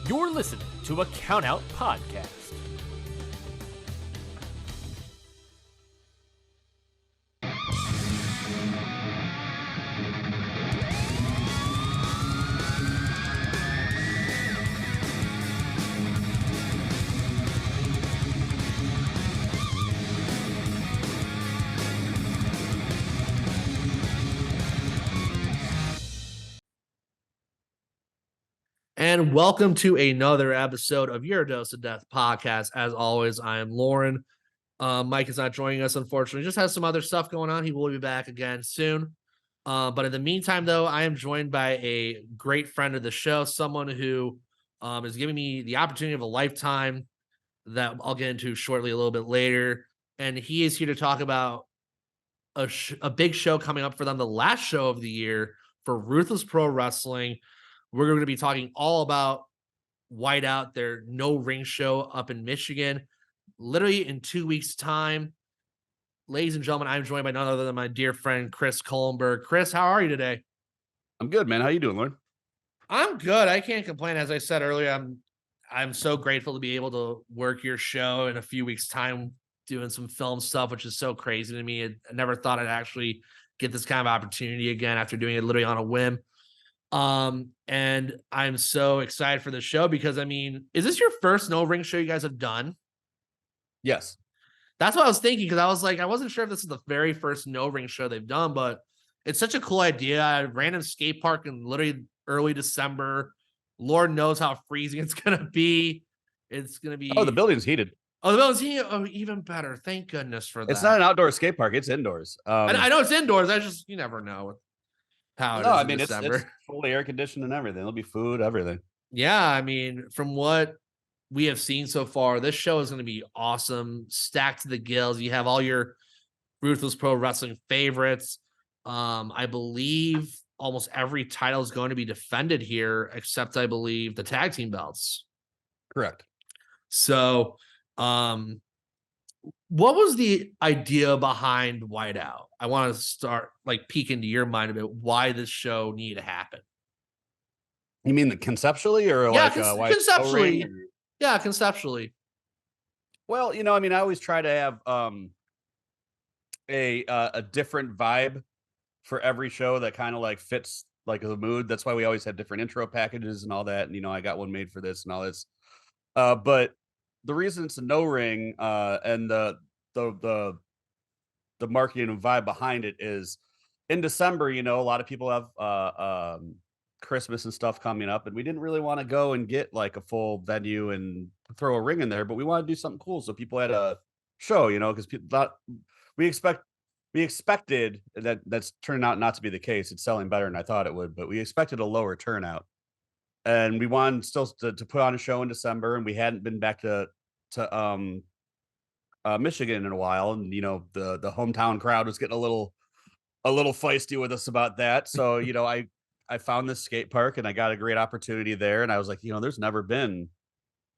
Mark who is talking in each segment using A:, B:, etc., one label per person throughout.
A: You're listening to a Count Out podcast.
B: And welcome to another episode of Your Dose of Death podcast. As always, I am Loren. Mike is not joining us, unfortunately. Just has some other stuff going on. He will be back again soon. But in the meantime, though, I am joined by a great friend of the show, someone who is giving me the opportunity of a lifetime that I'll get into shortly a little bit later. And he is here to talk about a big show coming up for them, the last show of the year for Ruthless Pro Wrestling. We're going to be talking all about WhiteOut, their no ring show up in Michigan, literally in 2 weeks' time. Ladies and gentlemen, I'm joined by none other than my dear friend, Chris Kohlenberg. Chris, how are you today?
C: I'm good, man. How you doing, Loren?
B: I'm good. I can't complain. As I said earlier, I'm so grateful to be able to work your show in a few weeks' time, doing some film stuff, which is so crazy to me. I never thought I'd actually get this kind of opportunity again after doing it literally on a whim. And I'm so excited for the show because, I mean, is this your first no ring show you guys have done?
C: Yes.
B: That's what I was thinking, because I was like, I wasn't sure if this is the very first no ring show they've done, but it's such a cool idea. Random skate park in literally early December. Lord knows how freezing it's gonna be. It's gonna be.
C: Oh, the building's heated.
B: Oh, the building's heated. Oh, even better. Thank goodness for that.
C: It's not an outdoor skate park. It's indoors.
B: I know it's indoors. You never know how it is.
C: I mean,
B: it's
C: fully air conditioned and everything. There'll be food, everything.
B: Yeah, I mean, from what we have seen so far, this show is going to be awesome, stacked to the gills. You have all your Ruthless Pro Wrestling favorites. I believe almost every title is going to be defended here, except I believe the tag team belts.
C: Correct.
B: So, what was the idea behind WhiteOut? I want to start peek into your mind about why this show needed to happen.
C: You mean conceptually or
B: conceptually? Yeah, conceptually.
C: Well, I mean, I always try to have a different vibe for every show that kind of fits the mood. That's why we always have different intro packages and all that. And I got one made for this and all this. But the reason it's a no ring and the marketing and vibe behind it is in December, a lot of people have Christmas and stuff coming up, and we didn't really want to go and get a full venue and throw a ring in there, but we want to do something cool. So people had a show, because people thought we expected that's turning out not to be the case. It's selling better than I thought it would, but we expected a lower turnout. And we wanted still to put on a show in December, and we hadn't been back to Michigan in a while, and the hometown crowd was getting a little feisty with us about that. So I found this skate park, and I got a great opportunity there, and I was like, there's never been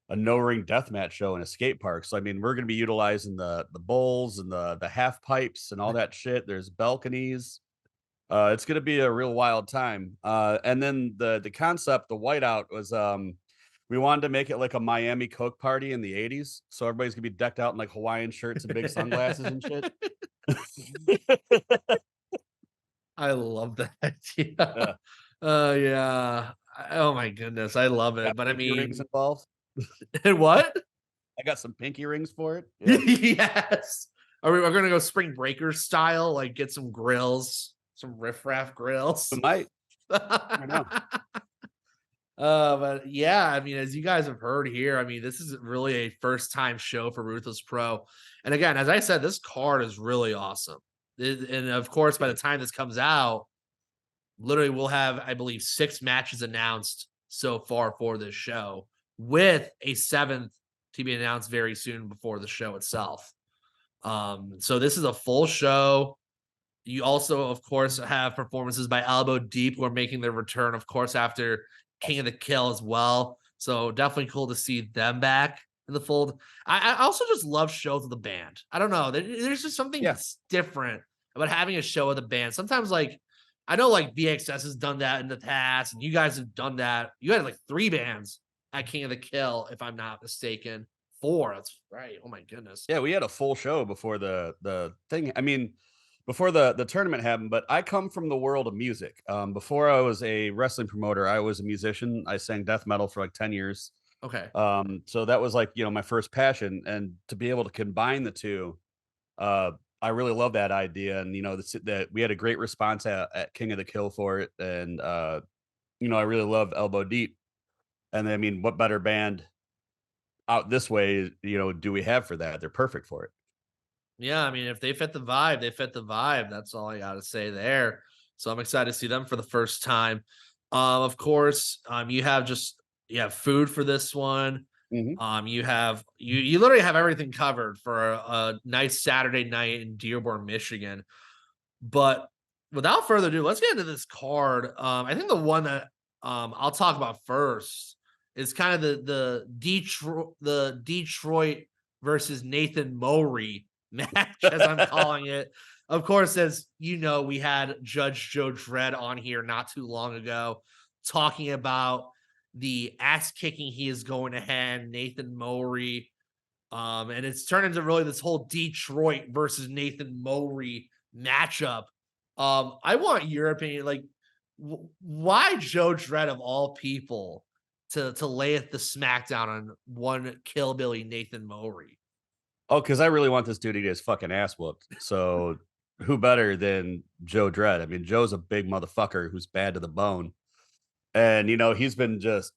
C: a no ring deathmatch show in a skate park. So I mean, we're going to be utilizing the bowls and the half pipes and all that shit. There's balconies. It's going to be a real wild time. And then the concept, the WhiteOut, was we wanted to make it like a Miami Coke party in the 80s. So everybody's going to be decked out in Hawaiian shirts and big sunglasses and shit.
B: I love that idea. Yeah. Oh my goodness, I love it. But I mean,
C: rings involved.
B: And what?
C: I got some pinky rings for it.
B: Yeah. Yes. We're gonna go Spring Breakers style, get some grills, some riffraff grills.
C: We might. I know.
B: But yeah, I mean, as you guys have heard here, I mean, this is really a first time show for Ruthless Pro. And again, as I said, this card is really awesome. And of course, by the time this comes out, literally we'll have, I believe, 6 matches announced so far for this show, with a 7th to be announced very soon before the show itself. So this is a full show. You also, of course, have performances by Elbow Deep, who are making their return, of course, after King of the Kill as well. So definitely cool to see them back in the fold. I also just love shows with a band. I don't know. There's just something different about having a show with a band. Sometimes, I know, Disucss has done that in the past, and you guys have done that. You had 3 bands at King of the Kill, if I'm not mistaken. 4. That's right. Oh my goodness.
C: Yeah, we had a full show before the thing. I mean, before the tournament happened, but I come from the world of music. Before I was a wrestling promoter, I was a musician. I sang death metal for like 10 years.
B: Okay.
C: So that was like, my first passion. And to be able to combine the two, I really love that idea. And, that we had a great response at King of the Kill for it. And, I really love Elbow Deep. And I mean, what better band out this way, do we have for that? They're perfect for it.
B: Yeah, I mean, if they fit the vibe, they fit the vibe. That's all I gotta say there. So I'm excited to see them for the first time. Of course, you have food for this one.
C: Mhm.
B: You literally have everything covered for a nice Saturday night in Dearborn, Michigan. But without further ado, let's get into this card. I think the one that I'll talk about first is kind of the Detroit versus Nathan Mowry match, as I'm calling it. Of course, as you know, we had Judge Joe Dredd on here not too long ago talking about the ass kicking he is going to hand Nathan Mowry. And it's turned into really this whole Detroit versus Nathan Mowry matchup. I want your opinion. Like, why Joe Dredd of all people to lay at the smackdown on one Killbilly Nathan Mowry?
C: Oh, because I really want this dude to get his fucking ass whooped. So who better than Joe Dredd? I mean, Joe's a big motherfucker who's bad to the bone. And, he's been just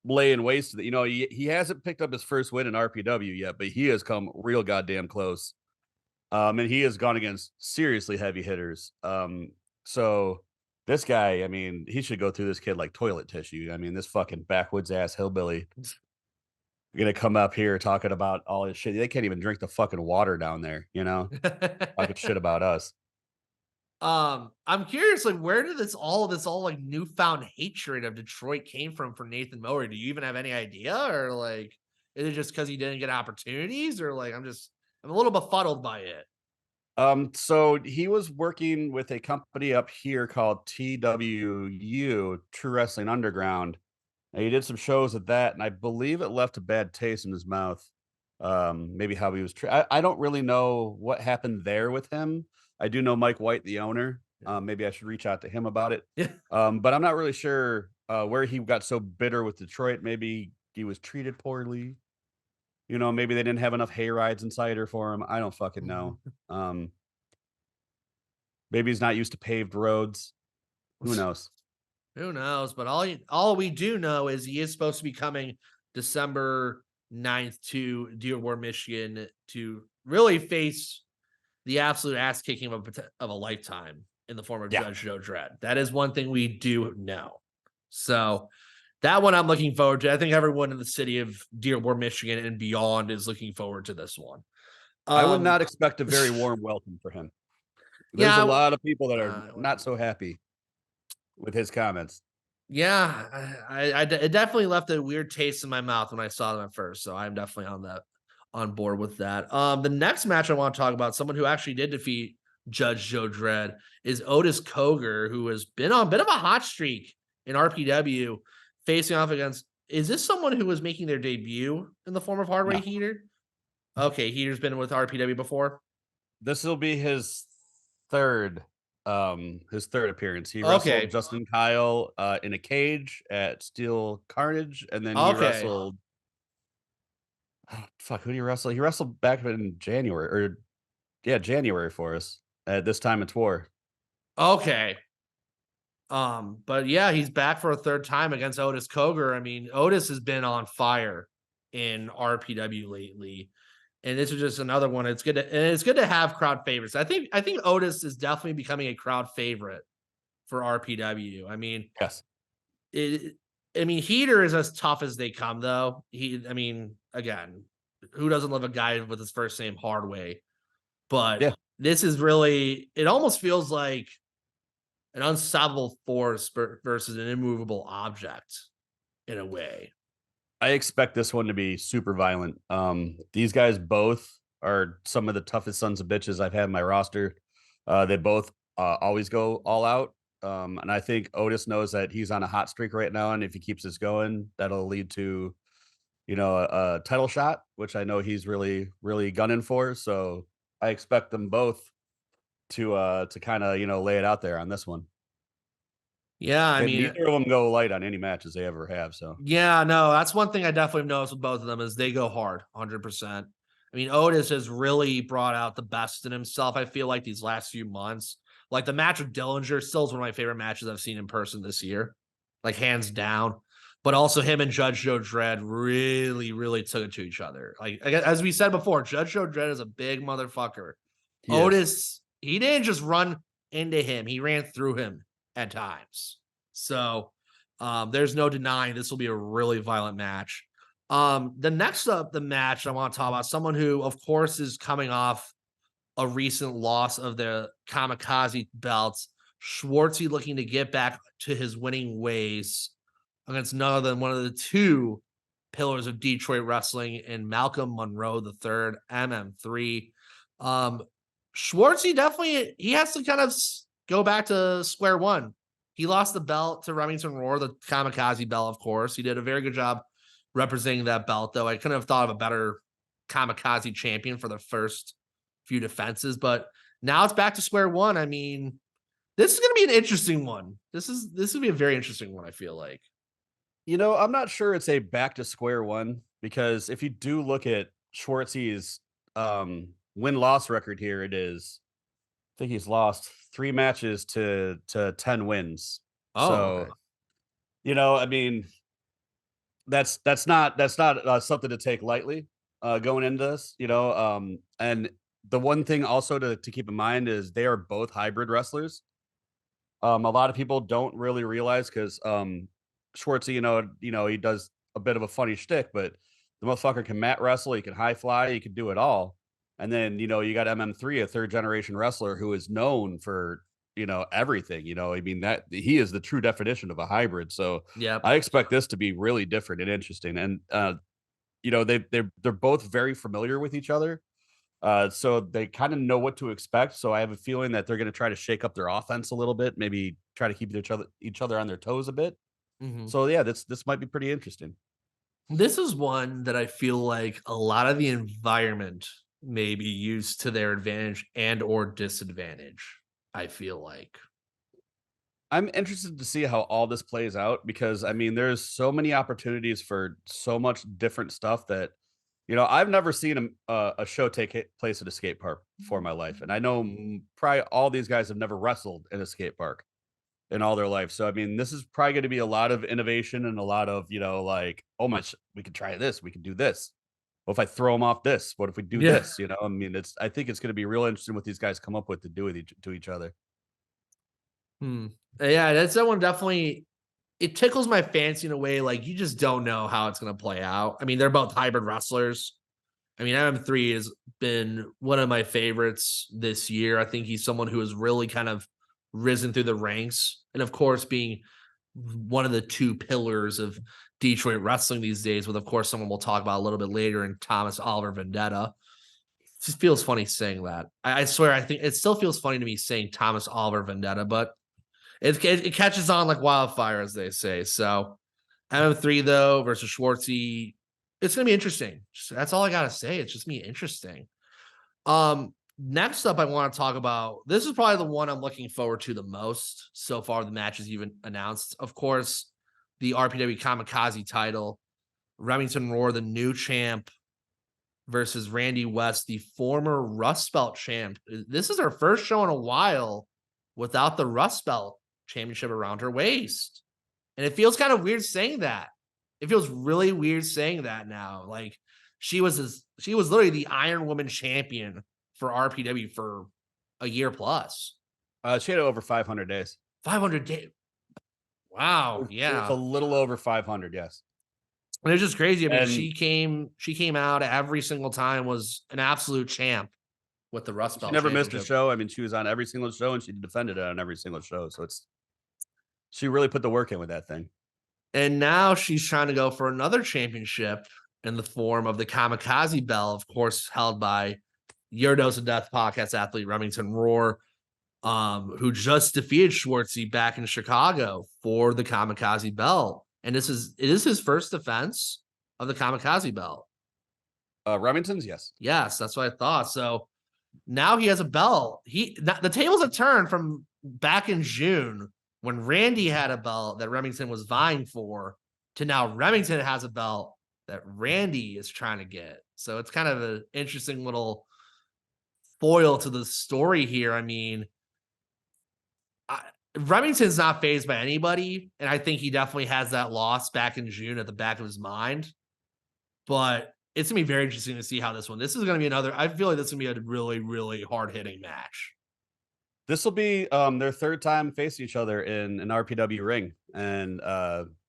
C: laying waste to the, he hasn't picked up his first win in RPW yet, but he has come real goddamn close. And he has gone against seriously heavy hitters. So this guy, I mean, he should go through this kid like toilet tissue. I mean, this fucking backwoods ass hillbilly gonna come up here talking about all this shit. They can't even drink the fucking water down there, talking shit about us.
B: I'm curious, like, where did all like newfound hatred of Detroit came from for Nathan Mowry? Do you even have any idea, or like, is it just because he didn't get opportunities, or like, I'm a little befuddled by it.
C: So he was working with a company up here called TWU, True Wrestling Underground. And he did some shows at that, and I believe it left a bad taste in his mouth. Maybe how he was. I don't really know what happened there with him. I do know Mike White, the owner. Maybe I should reach out to him about it.
B: Yeah.
C: But I'm not really sure where he got so bitter with Detroit. Maybe he was treated poorly. Maybe they didn't have enough hay rides and cider for him. I don't fucking know. Maybe he's not used to paved roads. Who knows?
B: Who knows? But all we do know is he is supposed to be coming December 9th to Dearborn, Michigan to really face the absolute ass kicking of a lifetime in the form of Judge Joe Dredd. That is one thing we do know. So that one I'm looking forward to. I think everyone in the city of Dearborn, Michigan and beyond is looking forward to this one.
C: I would not expect a very warm welcome for him. There's a lot of people that are not so happy with his comments.
B: Yeah, it definitely left a weird taste in my mouth when I saw them at first. So I'm definitely on board with that. The next match I want to talk about, someone who actually did defeat Judge Joe Dredd, is Otis Cogar, who has been on a bit of a hot streak in RPW, facing off against. Is this someone who was making their debut in the form of Hardway Heater? Okay, Heater's been with RPW before.
C: This will be his third appearance. He wrestled Justin Kyle in a cage at Steel Carnage, and then he wrestled who did he wrestle? He wrestled back in January for us at this time it's war.
B: Okay. But yeah, he's back for a third time against Otis Cogar. I mean, Otis has been on fire in RPW lately. And this is just another one. It's good to have crowd favorites. I think Otis is definitely becoming a crowd favorite for RPW. I mean,
C: yes.
B: Heater is as tough as they come, though. Again, who doesn't love a guy with his first name Hardway? But this is really, it almost feels like an unstoppable force versus an immovable object in a way.
C: I expect this one to be super violent. These guys both are some of the toughest sons of bitches I've had in my roster. They both always go all out. And I think Otis knows that he's on a hot streak right now, and if he keeps this going, that'll lead to, a title shot, which I know he's really, really gunning for. So I expect them both to kind of, lay it out there on this one.
B: Yeah, I
C: And
B: mean,
C: neither of them go light on any matches they ever have. So
B: yeah, no, that's one thing I definitely noticed with both of them is they go hard, 100%. I mean, Otis has really brought out the best in himself. I feel like these last few months, like the match with Dillinger, still is one of my favorite matches I've seen in person this year, like hands down. But also him and Judge Joe Dredd really, really took it to each other. Like as we said before, Judge Joe Dredd is a big motherfucker.
C: he is.
B: Otis, he didn't just run into him; he ran through him at times. So there's no denying this will be a really violent match. The next up, the match I want to talk about, someone who, of course, is coming off a recent loss of the Kamikaze belts. Schwartzy looking to get back to his winning ways against none other than one of the two pillars of Detroit wrestling in Malcolm Monroe III, MM3. Schwartzy definitely, he has to kind of go back to square one. He lost the belt to Remington Roar, the Kamikaze belt, of course. He did a very good job representing that belt, though. I couldn't have thought of a better Kamikaze champion for the first few defenses, but now it's back to square one. I mean, this is going to be an interesting one. This will be a very interesting one, I feel like.
C: I'm not sure it's a back to square one, because if you do look at Schwartzy's win-loss record here, it is, I think he's lost 3 matches to 10 wins.
B: Oh,
C: So,
B: okay.
C: I mean, that's not something to take lightly going into this, and the one thing also to keep in mind is they are both hybrid wrestlers. A lot of people don't really realize because Schwartzy, he does a bit of a funny shtick, but the motherfucker can mat wrestle, he can high fly, he can do it all. And then, you got MM3, a third generation wrestler who is known for, everything. I mean, that he is the true definition of a hybrid. So
B: Yep.
C: I expect this to be really different and interesting. And they're both very familiar with each other. So they kind of know what to expect. So I have a feeling that they're going to try to shake up their offense a little bit, maybe try to keep each other on their toes a bit.
B: Mm-hmm.
C: So yeah, this might be pretty interesting.
B: This is one that I feel like a lot of the environment may be used to their advantage and or disadvantage. I feel like.
C: I'm interested to see how all this plays out, because I mean, there's so many opportunities for so much different stuff that, I've never seen a show take place at a skate park before in my life. And I know probably all these guys have never wrestled in a skate park in all their life. So, I mean, this is probably going to be a lot of innovation and a lot of, like, oh my, we could try this. We can do this. What if I throw them off this? What if we do
B: Yeah.
C: this? I mean, I think it's going to be real interesting what these guys come up with to do to each other.
B: Yeah, that's that one definitely. It tickles my fancy in a way, like you just don't know how it's going to play out. I mean, they're both hybrid wrestlers. I mean, MM3 has been one of my favorites this year. I think he's someone who has really kind of risen through the ranks. And of course, being one of the two pillars of Detroit wrestling these days, with, of course, someone we'll talk about a little bit later in Thomas Oliver Vendetta. It just feels funny saying that. I swear, I think it still feels funny to me saying Thomas Oliver Vendetta, but it catches on like wildfire, as they say. So MM3, though, versus Schwartzy, it's going to be interesting. That's all I got to say. It's just me interesting. Next up, I want to talk about, this is probably the one I'm looking forward to the most so far, the matches even announced. Of course, the RPW Kamikaze title, Remington Roar, the new champ, versus Randy West, the former Rust Belt champ. This is our first show in a while without the Rust Belt championship around her waist. And it feels kind of weird saying that. It feels really weird saying that now. Like she was literally the Iron Woman champion for RPW for a year plus.
C: She had over 500 days.
B: 500 days. Wow. Yeah.
C: It's a little over 500. Yes.
B: And it's just crazy. I mean,
C: And
B: she came out every single time, was an absolute champ with the Rust Belt.
C: She never missed a show. I mean, she was on every single show and she defended it on every single show. So she really put the work in with that thing.
B: And now she's trying to go for another championship in the form of the Kamikaze belt, of course, held by Your Dose of Death podcast athlete Remington Roar. who just defeated Schwartzy back in Chicago for the Kamikaze belt. And it is his first defense of the Kamikaze belt.
C: Remington's, yes.
B: Yes, that's what I thought. So now he has a belt. The tables have turned from back in June when Randy had a belt that Remington was vying for to now Remington has a belt that Randy is trying to get. So it's kind of an interesting little foil to the story here. I mean, Remington's not fazed by anybody, and I think he definitely has that loss back in June at the back of his mind. But it's gonna be very interesting to see how this is gonna be I feel like this is gonna be a really, really hard-hitting match.
C: This will be their third time facing each other in an RPW ring. And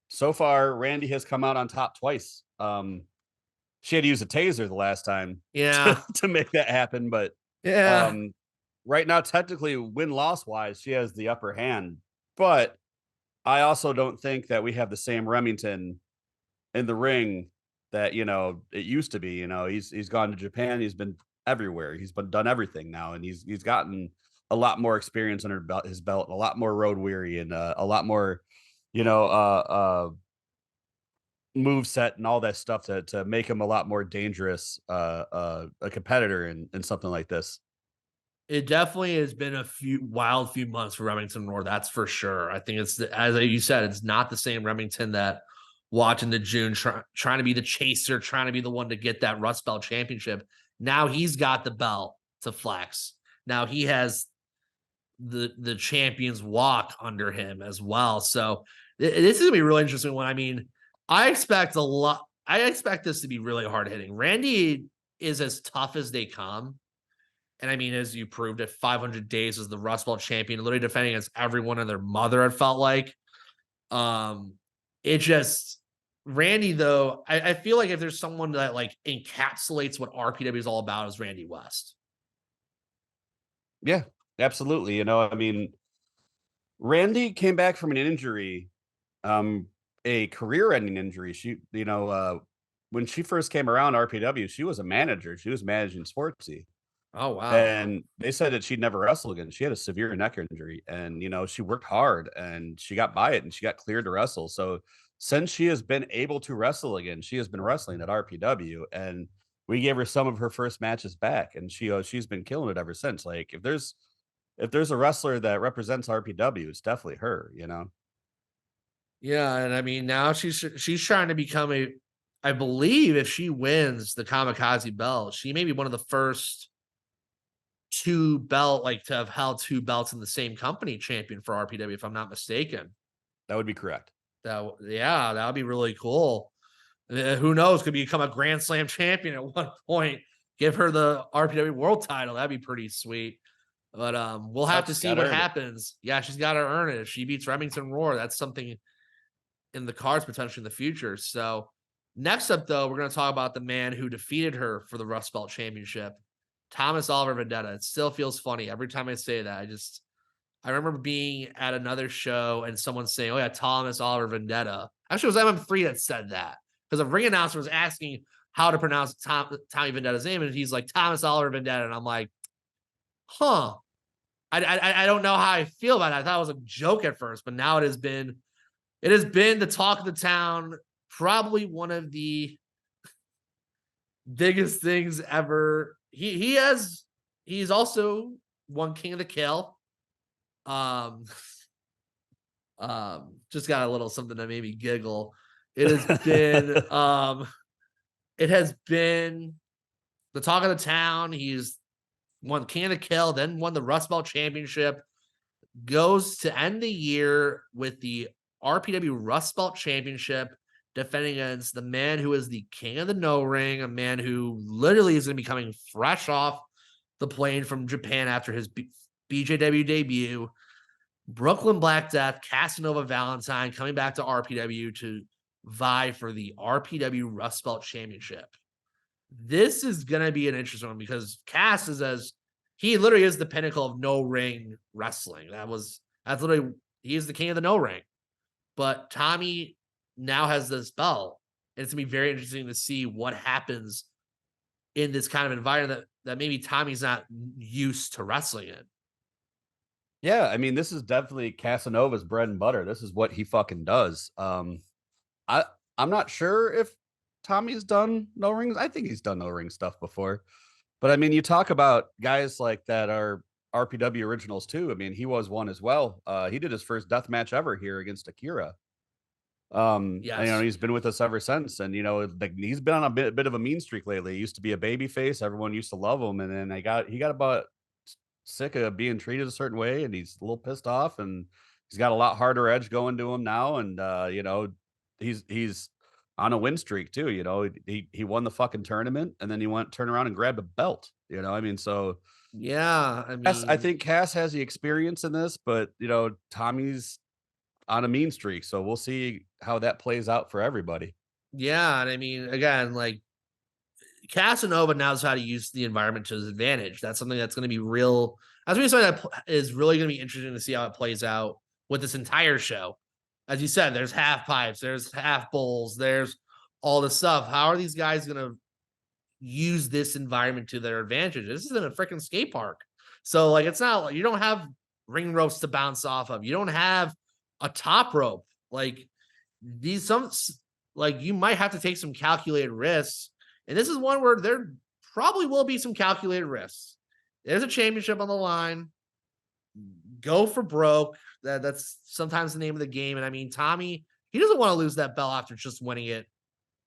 C: so far, Randy has come out on top twice. She had to use a taser the last time to make that happen. But right now, technically, win-loss wise, she has the upper hand. But I also don't think that we have the same Remington in the ring that, it used to be. He's gone to Japan. He's been everywhere. He's done everything now. And he's gotten a lot more experience under his belt, a lot more road weary, and a lot more, move set and all that stuff to make him a lot more dangerous, a competitor in something like this.
B: It definitely has been a wild few months for Remington Roar, that's for sure. I think as you said, it's not the same Remington that watching the June trying to be the chaser, trying to be the one to get that Rust Belt championship. Now he's got the belt to flex. Now he has the champion's walk under him as well. So this is gonna be a really interesting one. I mean, I expect a lot. I expect this to be really hard hitting. Randy is as tough as they come. And I mean, as you proved at 500 days as the Rust Belt champion, literally defending against everyone and their mother, it felt like. It just Randy, though, I feel like if there's someone that like encapsulates what RPW is all about, is Randy West.
C: Yeah, absolutely. I mean, Randy came back from an injury, a career-ending injury. She, when she first came around RPW, she was a manager. She was managing Sportsy.
B: Oh, wow.
C: And they said that she'd never wrestle again. She had a severe neck injury, and she worked hard and she got by it and she got cleared to wrestle. So since she has been able to wrestle again, she has been wrestling at RPW, and we gave her some of her first matches back, and she's been killing it ever since. Like if there's a wrestler that represents RPW, it's definitely her,
B: Yeah, and I mean now she's trying to become I believe if she wins the Kamikaze belt, she may be one of the first to have held two belts in the same company champion for RPW, if I'm not mistaken.
C: That would be correct.
B: That would be really cool. Who knows? Could become a Grand Slam champion at one point. Give her the RPW world title. That'd be pretty sweet. But we'll have to see what happens. Yeah, she's got to earn it. If she beats Remington Roar, that's something in the cards potentially in the future. So next up, though, we're going to talk about the man who defeated her for the Rust Belt Championship, Thomas Oliver Vendetta. It still feels funny every time I say that. I remember being at another show and someone saying, "Oh yeah, Thomas Oliver Vendetta." Actually, it was MM3 that said that because a ring announcer was asking how to pronounce Tommy Vendetta's name, and he's like Thomas Oliver Vendetta, and I'm like, "Huh." I don't know how I feel about it. I thought it was a joke at first, but now it has been the talk of the town. Probably one of the biggest things ever. He's also won King of the Kill. Just got a little something that made me giggle. It has been the talk of the town. He's won King of the Kill, then won the Rust Belt Championship. Goes to end the year with the RPW Rust Belt Championship, defending against the man who is the king of the no ring, a man who literally is going to be coming fresh off the plane from Japan after his BJW debut. Brooklyn Black Death, Casanova Valentine coming back to RPW to vie for the RPW Rust Belt Championship. This is going to be an interesting one because Cass he literally is the pinnacle of no ring wrestling. He's the king of the no ring. But Tommy now has this belt, and it's going to be very interesting to see what happens in this kind of environment that maybe Tommy's not used to wrestling in.
C: Yeah, I mean, this is definitely Casanova's bread and butter. This is what he fucking does. I I'm not sure if Tommy's done no rings. I think he's done no ring stuff before. But I mean, you talk about guys like that are RPW originals too. I mean, he was one as well. He did his first death match ever here against Akira. And,
B: Yes.
C: he's been with us ever since, and like he's been on a bit of a mean streak lately. He used to be a baby face, everyone used to love him, and then he got about sick of being treated a certain way, and he's a little pissed off, and he's got a lot harder edge going to him now, and he's on a win streak too. He won the fucking tournament, and then he went turn around and grabbed a belt. I mean, so
B: Yeah, I
C: yes, I
B: mean,
C: think Cass has the experience in this, but Tommy's on a mean streak, so we'll see how that plays out for everybody.
B: yeah, and I mean, again, like Casanova knows how to use the environment to his advantage. That's something that's going to be real. That's going to be something that is really going to be interesting to see how it plays out with this entire show. As you said, there's half pipes, there's half bowls, there's all this stuff. How are these guys going to use this environment to their advantage? This isn't a freaking skate park. So, like, it's not like you don't have ring ropes to bounce off of. You don't have a top rope. Like, like, you might have to take some calculated risks. And this is one where there probably will be some calculated risks. There's a championship on the line. Go for broke. That's sometimes the name of the game. And I mean, Tommy, he doesn't want to lose that belt after just winning it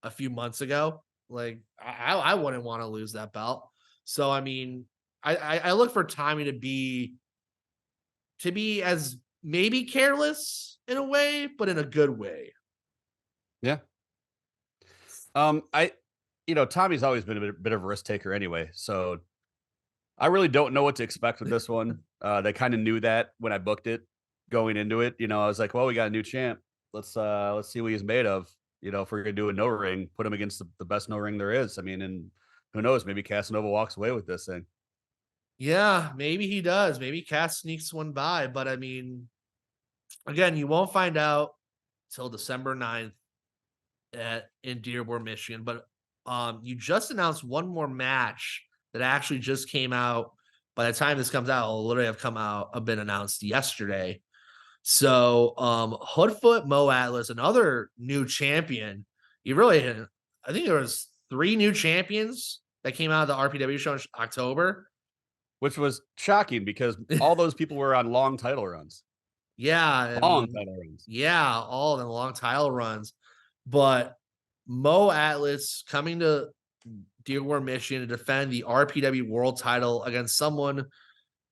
B: a few months ago. Like, I wouldn't want to lose that belt. So I mean, I look for Tommy to be as maybe careless in a way, but in a good way.
C: Yeah. I Tommy's always been a bit of a risk taker anyway, so I really don't know what to expect with this one. They kind of knew that when I booked it going into it. I was like, well, we got a new champ. Let's see what he's made of. If we're gonna do a no ring, put him against the best no ring there is. I mean, and who knows, maybe Casanova walks away with this thing.
B: Yeah, maybe he does. Maybe Cass sneaks one by, but I mean, again, you won't find out till December 9th in Dearborn, Michigan. But you just announced one more match that actually just came out. By the time this comes out, it'll literally have been announced yesterday. So Hoodfoot Mo Atlas, another new champion. I think there was 3 new champions that came out of the RPW show in October.
C: Which was shocking because all those people were on long title runs.
B: Yeah, I
C: Long
B: mean,
C: title runs.
B: yeah, all of them long title runs. But Mo Atlas coming to Dearborn, Michigan to defend the RPW world title against someone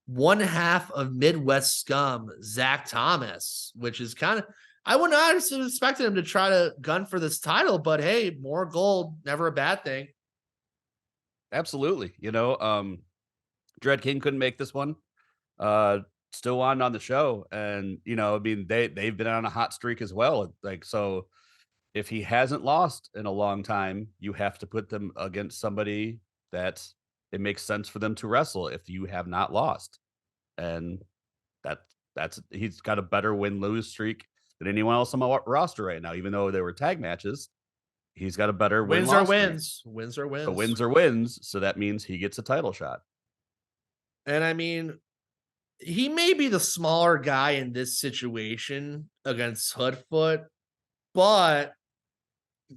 B: one half of Midwest scum, Zach Thomas, which is kind of, I would not have expected him to try to gun for this title, but hey, more gold, never a bad thing.
C: Absolutely. Dread King couldn't make this one. Still on the show, and I mean they've been on a hot streak as well. Like, so if he hasn't lost in a long time, you have to put them against somebody that it makes sense for them to wrestle if you have not lost. And that's he's got a better win-lose streak than anyone else on my roster right now, even though they were tag matches. He's got a better
B: Wins are
C: win-loss streak.
B: wins. Wins are
C: So
B: wins.
C: wins are wins, so that means he gets a title shot.
B: And I mean, he may be the smaller guy in this situation against Hoodfoot, but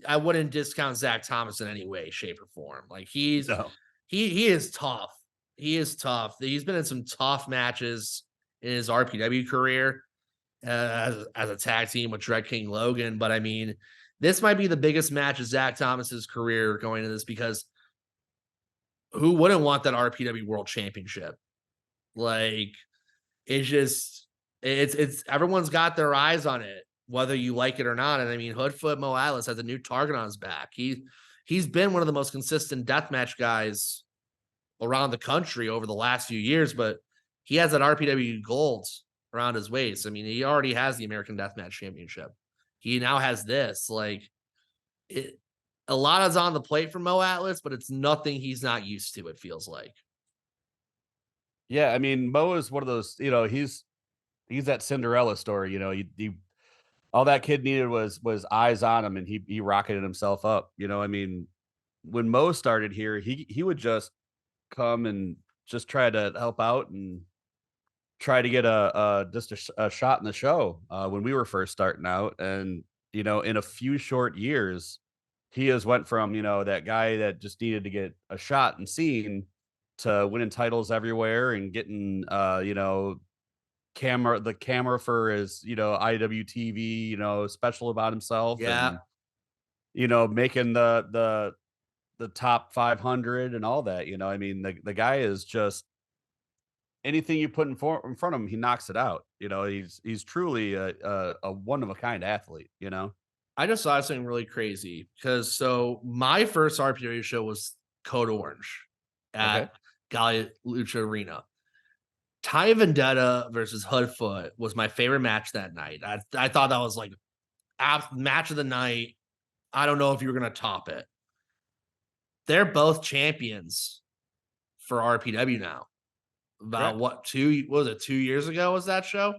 B: I wouldn't discount Zach Thomas in any way, shape, or form. Like
C: No.
B: he is tough. He is tough. He's been in some tough matches in his RPW career as a tag team with Dread King Logan. But I mean, this might be the biggest match of Zach Thomas's career going into this, because who wouldn't want that RPW World Championship? Like, it's everyone's got their eyes on it, whether you like it or not. And I mean, Hoodfoot Mo Atlas has a new target on his back. He's been one of the most consistent deathmatch guys around the country over the last few years, but he has that RPW gold around his waist. I mean, he already has the American Deathmatch Championship. He now has this. Like, a lot is on the plate for Mo Atlas, but it's nothing he's not used to, it feels like.
C: Yeah, I mean, Mo is one of those, he's that Cinderella story, all that kid needed was eyes on him, and he rocketed himself up. I mean, when Mo started here, he would just come and just try to help out, and try to get a shot in the show when we were first starting out, and in a few short years, he has went from that guy that just needed to get a shot and seen to winning titles everywhere and getting the camera for his IWTV special about himself,
B: Yeah,
C: and making the top 500 and all that. I mean, the guy is just anything you put in front of him, he knocks it out. He's truly a one of a kind athlete.
B: I just saw something really crazy because my first RPW show was Code Orange
C: Okay.
B: at Gali Lucha Arena. Ty Vendetta versus Hoodfoot was my favorite match that night. I thought that was like match of the night. I don't know if you were going to top it. They're both champions for RPW now. About
C: Correct.
B: 2 years ago was that show?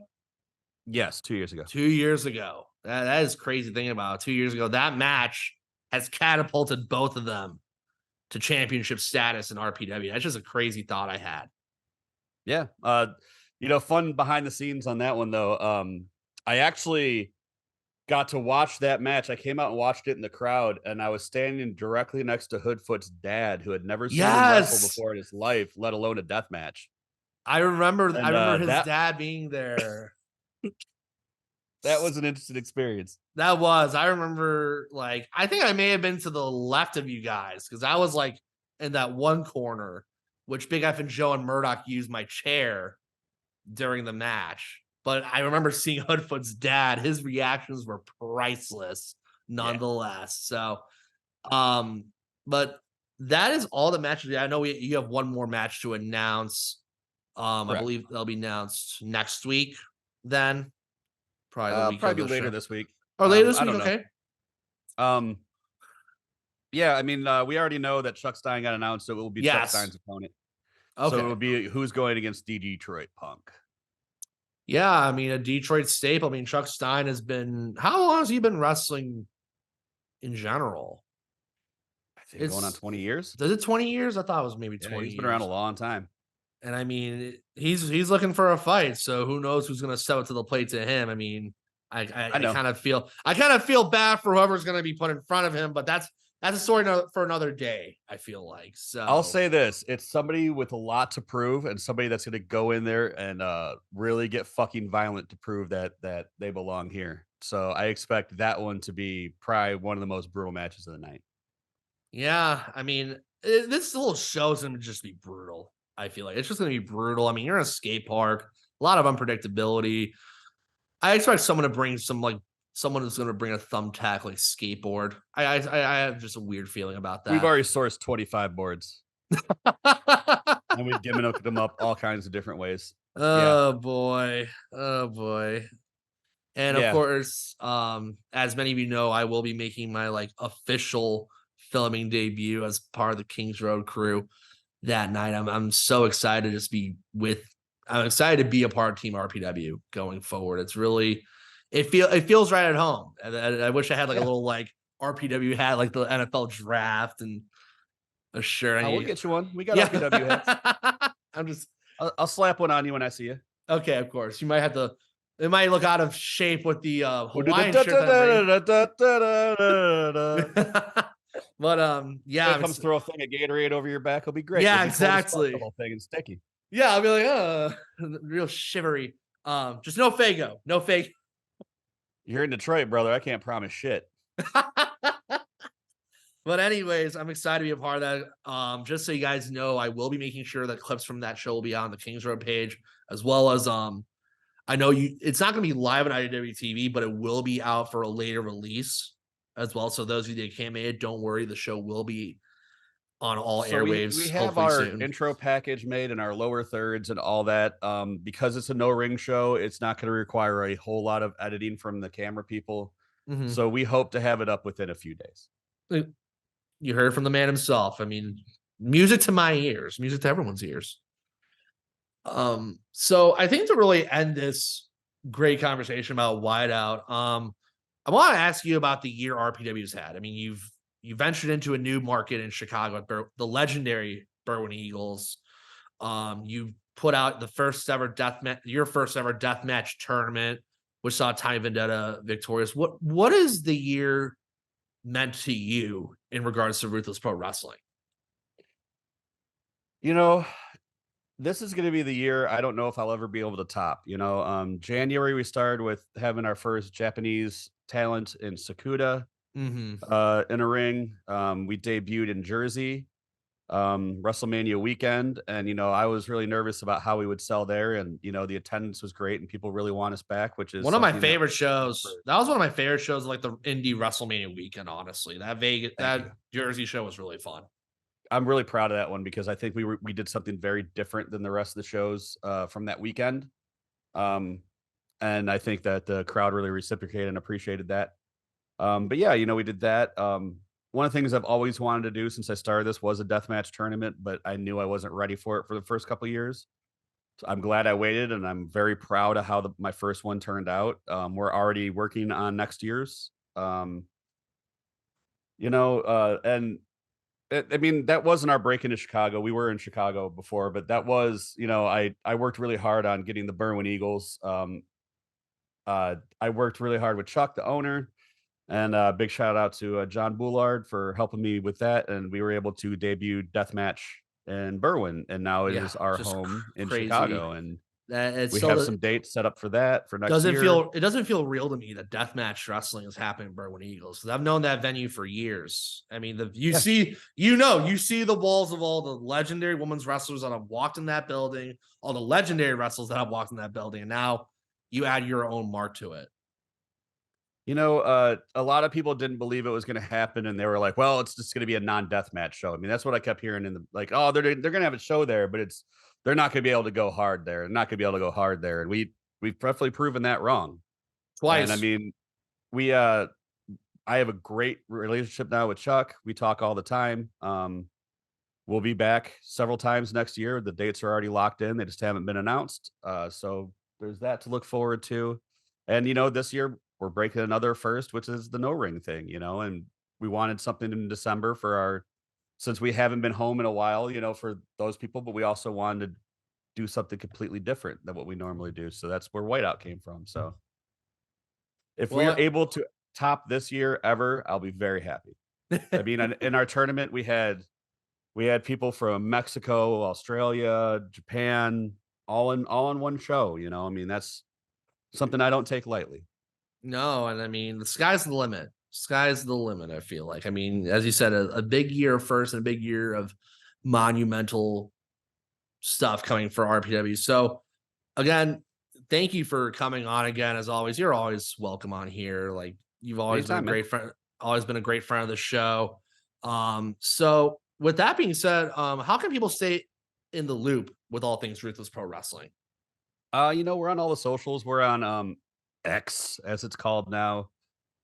C: Yes, 2 years ago.
B: 2 years ago. That is crazy thinking about it. 2 years ago, that match has catapulted both of them to championship status in RPW. That's just a crazy thought I had.
C: Yeah. Fun behind the scenes on that one though. I actually got to watch that match. I came out and watched it in the crowd, and I was standing directly next to Hoodfoot's dad, who had never seen him wrestle
B: Yes.
C: before in his life, let alone a death match.
B: I remember
C: And
B: his dad being there.
C: that was an interesting experience.
B: That was. I remember, I think I may have been to the left of you guys because I was in that one corner, which Big F and Joe and Murdoch used my chair during the match. But I remember seeing Hoodfoot's dad. His reactions were priceless, nonetheless.
C: Yeah.
B: So, but that is all the matches. I know you have one more match to announce. I believe they'll be announced next week. Then probably the week
C: probably
B: of the
C: later
B: show.
C: this week.
B: Or later this
C: I
B: week,
C: don't
B: okay.
C: know. Yeah, I mean, we already know that Chuck Stein got announced, so it will be Chuck Stein's opponent.
B: Okay.
C: So it would be who's going against Detroit Punk.
B: Yeah, I mean, a Detroit staple. I mean, Chuck Stein has been. How long has he been wrestling in general?
C: I think going on 20 years.
B: Is it 20 years? I thought it was maybe 20
C: He's been around a long time.
B: And I mean, he's looking for a fight, so who knows who's going to step up to the plate to him? I mean, I kind of feel bad for whoever's going to be put in front of him, but that's a story for another day. I feel like. So
C: I'll say this: it's somebody with a lot to prove, and somebody that's going to go in there and really get fucking violent to prove that they belong here. So I expect that one to be probably one of the most brutal matches of the night.
B: Yeah, I mean, this whole show is going to just be brutal. I feel like it's just going to be brutal. I mean, you're in a skate park, a lot of unpredictability. I expect someone to bring someone who's going to bring a thumbtack skateboard. I have just a weird feeling about that.
C: We've already sourced 25 boards, and we've given them up all kinds of different ways.
B: Oh boy. And of course, as many of you know, I will be making my official filming debut as part of the Kings Road crew that night. I'm so excited to just I'm excited to be a part of Team RPW going forward. It's really, it feels right at home. I wish I had a little RPW hat, like the NFL draft and a shirt.
C: We'll get you one. We got RPW hats. I'll slap one on you when I see you.
B: Okay, of course. You might have to. It might look out of shape with the Hawaiian shirt. But yeah,
C: it comes throw a thing of Gatorade over your back. It'll be great.
B: Yeah, exactly.
C: The whole thing and sticky.
B: Yeah, I'll be like, real shivery. Just no Fago, no fake.
C: You're in Detroit, brother. I can't promise shit.
B: But anyways, I'm excited to be a part of that. Just so you guys know, I will be making sure that clips from that show will be on the Kings Road page, as well as I know it's not going to be live on IDW TV, but it will be out for a later release as well. So those of you that can't make it, don't worry. The show will be on all airwaves.
C: We have our intro package made and our lower thirds and all that. Because it's a no ring show, it's not going to require a whole lot of editing from the camera people.
B: Mm-hmm.
C: So we hope to have it up within a few days.
B: You heard from the man himself. I mean, music to my ears, music to everyone's ears. So I think to really end this great conversation about WhiteOut, I want to ask you about the year RPW's had. I mean, you ventured into a new market in Chicago, the legendary Berwyn Eagles. You put out the first ever your first ever deathmatch tournament, which saw Tiny Vendetta victorious. What is the year meant to you in regards to Ruthless Pro Wrestling?
C: You know, this is going to be the year I don't know if I'll ever be able to top. January we started with having our first Japanese talent in Sakuda
B: Mm-hmm.
C: in a ring. We debuted in Jersey, WrestleMania weekend, and I was really nervous about how we would sell there, and the attendance was great, and people really want us back, which is
B: One of my
C: something
B: favorite shows. That was one of my favorite shows, like the indie WrestleMania weekend. Honestly, that Jersey show was really fun.
C: I'm really proud of that one because I think we did something very different than the rest of the shows from that weekend. And I think that the crowd really reciprocated and appreciated that. But yeah, we did that. One of the things I've always wanted to do since I started this was a deathmatch tournament, but I knew I wasn't ready for it for the first couple of years. So I'm glad I waited, and I'm very proud of how my first one turned out. We're already working on next year's. And I mean, that wasn't our break into Chicago. We were in Chicago before, but that was, I worked really hard on getting the Berwyn Eagles. I worked really hard with Chuck, the owner, and big shout out to John Boulard for helping me with that. And we were able to debut Deathmatch in Berwyn, and now it is our home in Chicago. And we have some dates set up for that for next year.
B: It doesn't feel real to me that deathmatch wrestling is happening in Berwyn Eagles, because I've known that venue for years. I mean, you see the walls of all the legendary women's wrestlers that have walked in that building, all the legendary wrestlers that have walked in that building, and now you add your own mark to it.
C: A lot of people didn't believe it was going to happen, and they were like, "Well, it's just going to be a non-deathmatch show." I mean, that's what I kept hearing "Oh, they're going to have a show there, but they're not going to be able to go hard there. They're not going to be able to go hard there." And we've definitely proven that wrong
B: twice.
C: And I mean, I have a great relationship now with Chuck. We talk all the time. We'll be back several times next year. The dates are already locked in. They just haven't been announced. So there's that to look forward to. And this year we're breaking another first, which is the no ring thing, and we wanted something in December since we haven't been home in a while, for those people, but we also wanted to do something completely different than what we normally do. So that's where WhiteOut came from. So if we're able to top this year ever, I'll be very happy. I mean, in our tournament, we had people from Mexico, Australia, Japan, all in one show. I mean, that's something I don't take lightly.
B: No, and I mean, the sky's the limit. Sky's the limit, I feel like. I mean, as you said, a big year first and a big year of monumental stuff coming for RPW. So, again, thank you for coming on again. As always, you're always welcome on here. Like, you've always been a great friend, always been a great friend of the show. So with that being said, how can people stay in the loop with all things Ruthless Pro Wrestling?
C: We're on all the socials. We're on X, as it's called now.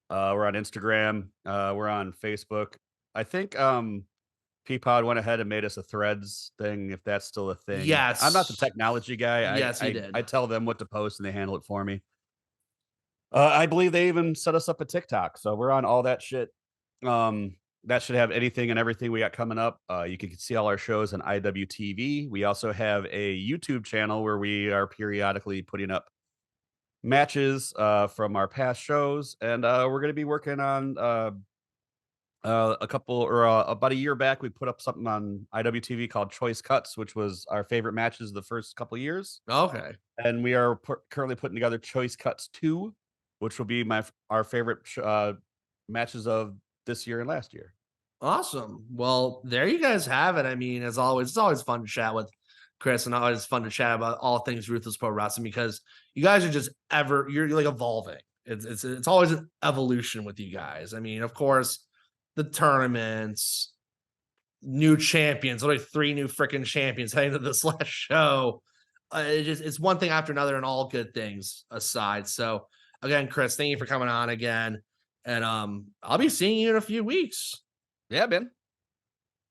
C: We're on Instagram. We're on Facebook. I think Peapod went ahead and made us a Threads thing, if that's still a thing.
B: Yes.
C: I'm not the technology guy.
B: Yes, he did.
C: I tell them what to post and they handle it for me. I believe they even set us up a TikTok. So we're on all that shit. That should have anything and everything we got coming up. You can see all our shows on IWTV. We also have a YouTube channel where we are periodically putting up matches from our past shows, and we're going to be working on about a year back we put up something on IWTV called Choice Cuts, which was our favorite matches the first couple of years.
B: Okay.
C: And we are currently putting together Choice Cuts 2, which will be our favorite matches of this year and last year.
B: Awesome. Well, there you guys have it. I mean, as always, it's always fun to chat with Chris, and always fun to chat about all things Ruthless Pro Wrestling, because you guys are just you're like evolving. It's always an evolution with you guys. I mean, of course, the tournaments, new champions, only 3 new freaking champions heading to this last show. It's one thing after another, and all good things aside. So again, Chris, thank you for coming on again. And I'll be seeing you in a few weeks.
C: Yeah, Ben.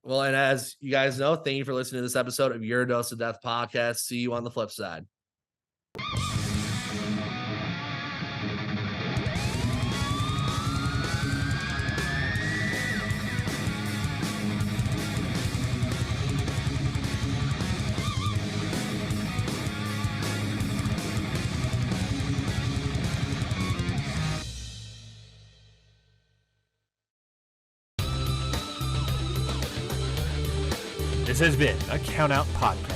B: Well, and as you guys know, thank you for listening to this episode of Your Dose of Death podcast. See you on the flip side.
A: This has been a Count Out Podcast.